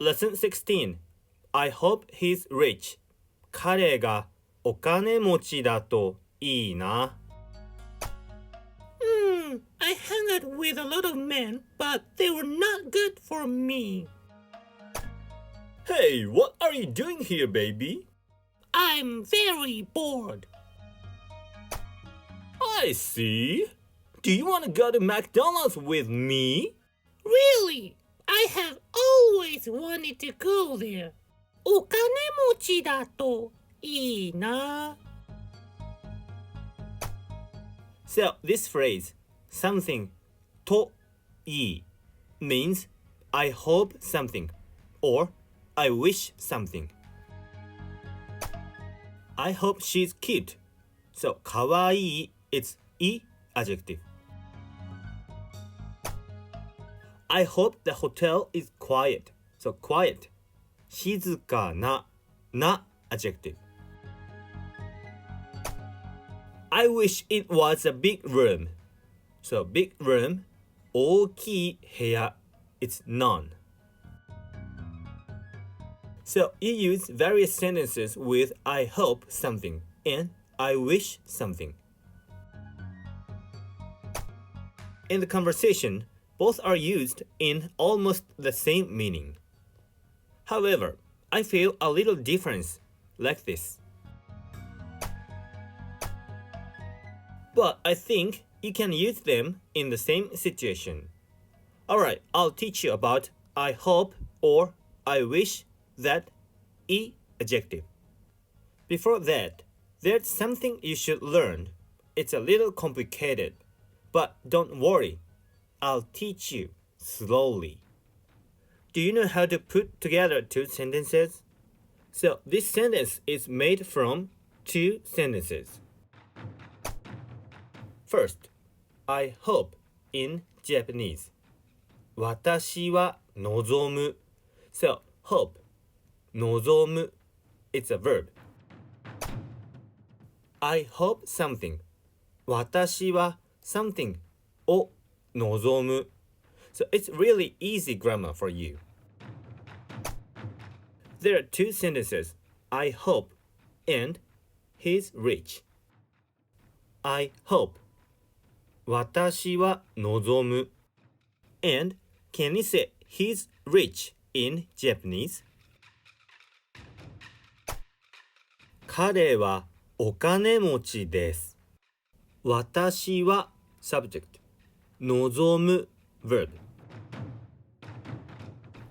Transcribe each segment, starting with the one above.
Lesson 16. I hope he's rich. 彼がお金持ちだといいな。I hung out with a lot of men, but they were not good for me. Hey, what are you doing here, baby? I'm very bored. I see. Do you want to go to McDonald's with me? Really? I have always wanted to go there. お金持ちだといいな。So this phrase, something といい means I hope something or I wish something. I hope she's cute. So かわいい it's い adjective. I hope the hotel is quiet. So quiet. 静かな adjective. I wish it was a big room. So big room 大きい部屋 it's none. So you use various sentences with I hope something and I wish something. In the conversation, both are used in almost the same meaning. However, I feel a little difference like this. But I think you can use them in the same situation. Alright, I'll teach you about I hope or I wish that E adjective. Before that, there's something you should learn. It's a little complicated, but don't worry. I'll teach you slowly. Do you know how to put together two sentences? So this sentence is made from two sentences. First, I hope in Japanese. 私は望む So, hope 望む It's a verb. I hope something. 私は something を望む So it's really easy grammar for you. There are two sentences. I hope and he's rich. I hope. 私は望む And can you say he's rich in Japanese? 彼はお金持ちです。私は subject 望む verb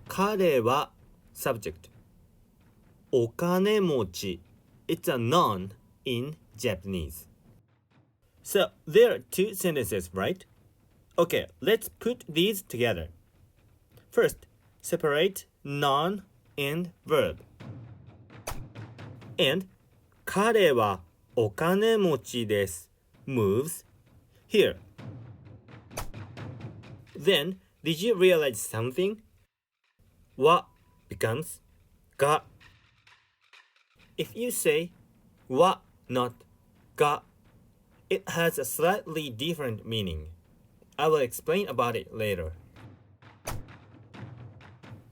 彼は subject お金持ち It's a noun in Japanese. So there are two sentences, right? Okay, let's put these together. First, separate noun and verb. And 彼はお金持ちです moves here. Then, did you realize something? は becomes が. If you say は not が, it has a slightly different meaning. I will explain about it later.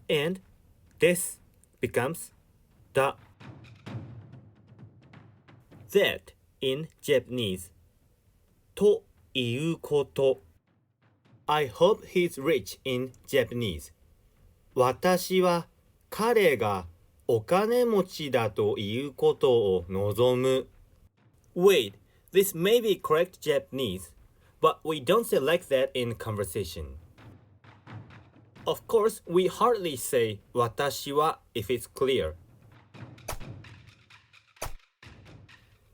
And this becomes だ. That in Japanese ということ I hope he's rich in Japanese. 私は彼がお金持ちだということを望む Wait, this may be correct Japanese, but we don't say like that in conversation. Of course, we hardly say 私は if it's clear.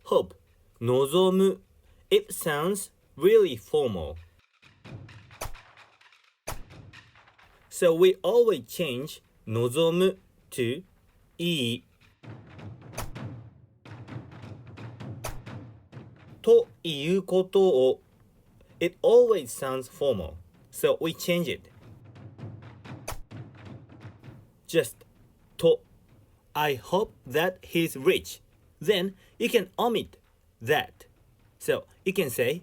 Hope, 望む It sounds really formal. So we always change 望む to いいということを It always sounds formal, so we change it. Just と I hope that he's rich. Then you can omit that. So you can say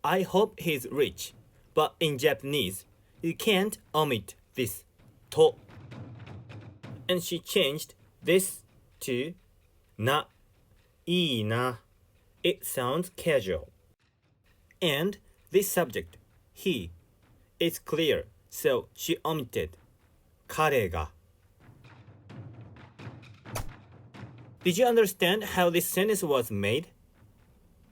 I hope he's rich. But in Japanese, you can't omit this と and she changed this to な、いいな. It sounds casual. And this subject, he, is clear, so she omitted 彼が. Did you understand how this sentence was made?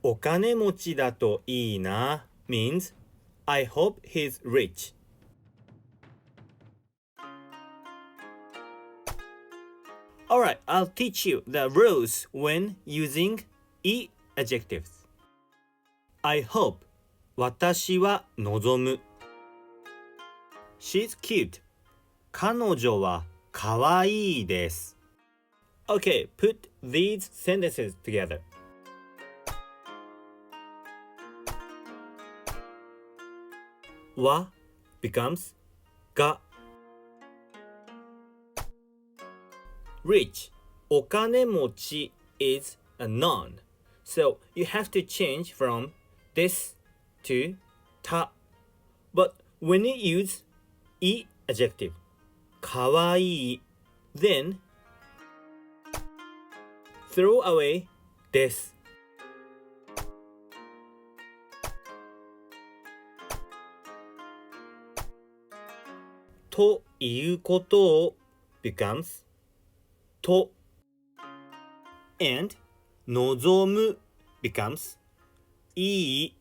お金持ちだといいな means I hope he's rich. Alright, I'll teach you the rules when usingい adjectives. I hope 私は望む She's cute 彼女はかわいいです Okay, put these sentences together. は becomes が Rich お金持ち is a noun. So you have to change from this to た But when you use い adjective かわいい then throw away ですということを becomes と and 望む becomes いい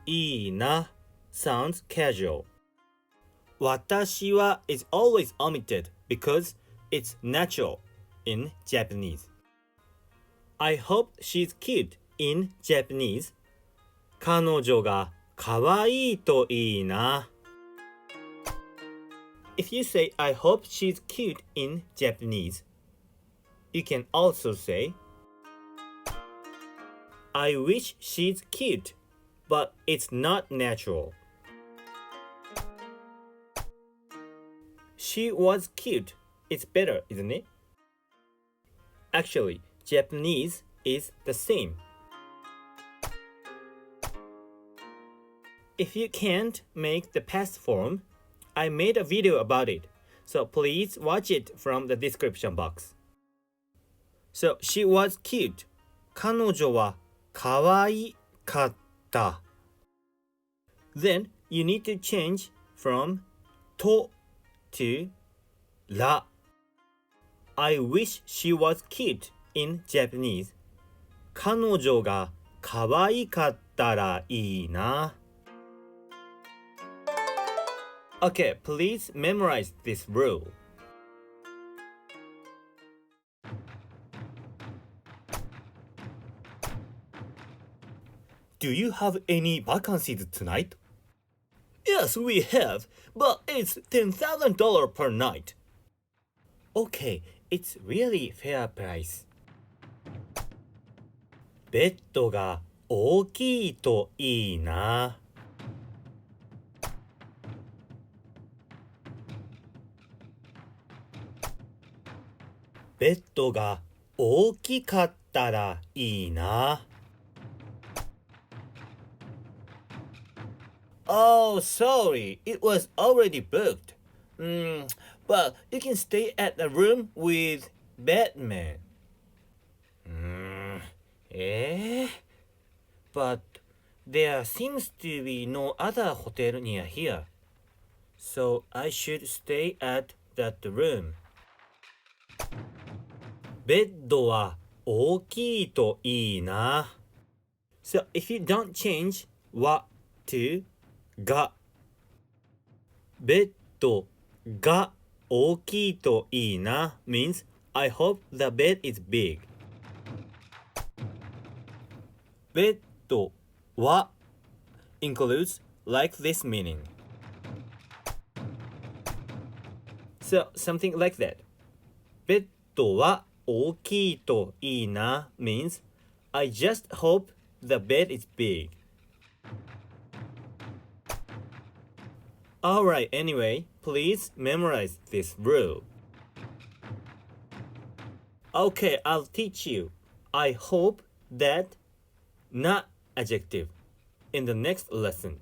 いいな sounds casual 私は is always omitted because it's natural in Japanese. I hope she's cute in Japanese. 彼女がかわいいといいな If you say I hope she's cute in Japanese, you can also say I wish she's cute, but it's not natural. She was cute. It's better, isn't it? Actually, Japanese is the same. If you can't make the past form, I made a video about it, so please watch it from the description box. So, she was cute. 彼女はかわいかった. Then, you need to change from と to ら. I wish she was cute in Japanese. 彼女がかわいかったらいいな. Okay, please memorize this rule. Do you have any vacancies tonight? Yes, we have, but it's $10,000 per night. Okay, it's really fair price. ベッドが大きいといいな。ベッドが大きかったらいいな。Oh, sorry, it was already booked. But you can stay at the room with Batman. But there seems to be no other hotel near here. So I should stay at that room. ベッドは大きいといいな。So if you don't change は to が、ベッドが大きいといいな means I hope the bed is big. ベッドは includes like this meaning. So something like that. ベッドは大きいといいな means I just hope the bed is big. Alright, anyway, please memorize this rule. Okay, I'll teach you. I hope that not adjective in the next lesson.